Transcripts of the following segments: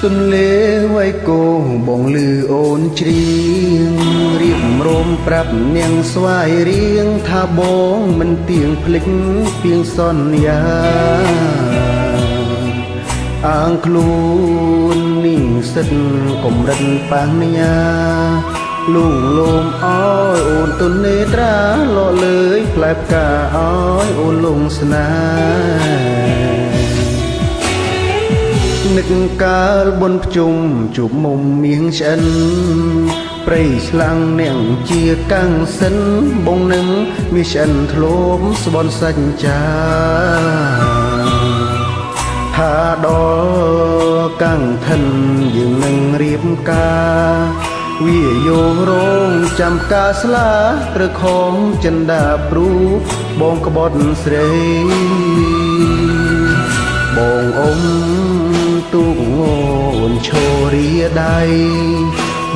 ទុនលេវៃគោបងលឺអូនច្រៀងរៀបរំប្រាប់នាងស្វាយរៀងថាបងមិនទៀងភ្លេចពីងសន្យាអាងខ្លួននេះសិតកម្រិតបាញញាលូងលោមអើយអូនទុននេត្រាលក់លើយផ្លែផ្កាអើយអូនលងស្នេហ៍នឹកកាលបុណ្យភ្ជុំជួបមុំមៀងឆ្អិនព្រៃឆ្លាំងនាងជាកាំងសិនបងនឹងមានឆ្អិនធ្លោមស្បនសាច់ចាថាដល់កាំងថិនយើងនឹងរៀបការវាយករងចាំការស្លាឬខំចិនដាព្រូបងក្បត់ស្រីបងអ៊ំទូកងូនឈររាដៃ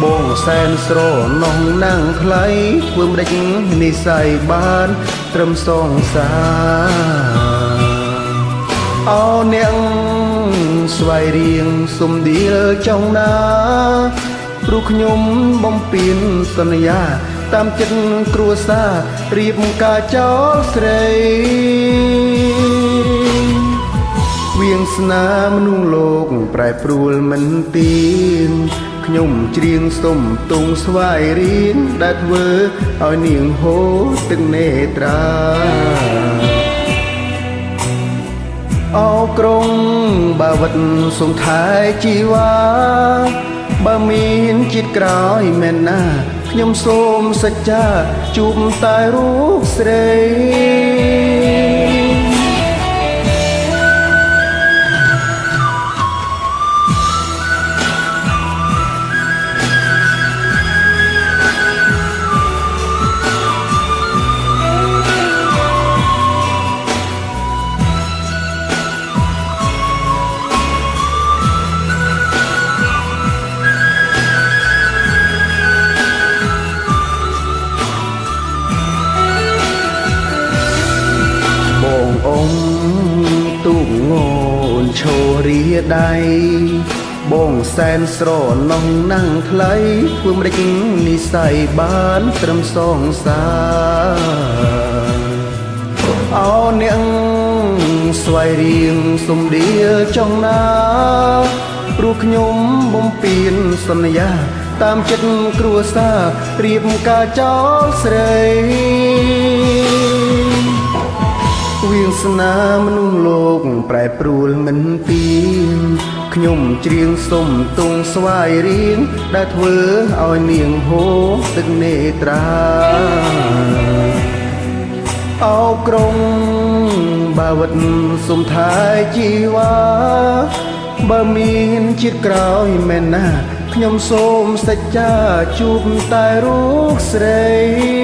បងសែនស្រណោះណាំងខ្លៃធ្វើម្ដេចនិស័យបានត្រឹមសងសាអោនាងស្វាយរៀងសុំឌីលចង់ណាព្រោះខ្ញុំបំពេញសន្យាតាមចិត្តគ្រួសាររៀបការចោលស្រីវៀងស្នាមនុស្សលោកប្រែប្រួលមិនទៀងខ្ញុំច្រៀងសុំទុងស្វាយរៀងដែលធ្វើឲ្យនាងហូរទឹកនេត្រាអោក្រុងបាវិតសុំថែជីវ៉ាបើមានជាតិក្រោយមែនណាខ្ញុំសូមសច្ចាជួបតែរូបស្រីអ៊ំទូកងូនឈររាដៃបងសែនស្រណោះណាំងខ្លៃធ្វើម្ដេចនិស័យបានត្រឹមសងសាអោនាងស្វាយរៀងសុំឌីលចង់ណាព្រោះខ្ញុំបំពេញសន្យាតាមចិត្តគ្រួសាររៀបការចោលស្រីវៀងស្នាមនុស្សលោកប្រែប្រួលមិនទៀងខ្ញុំច្រៀងសុំទុងស្វាយរៀងដែលធ្វើឲ្យនាងហូរទឹកនេត្រាអោក្រុងបាវិតសុំថែជីវ៉ាបើមានជាតិក្រោយមែនណាខ្ញុំសូមសច្ចាជួបតែរូបស្រី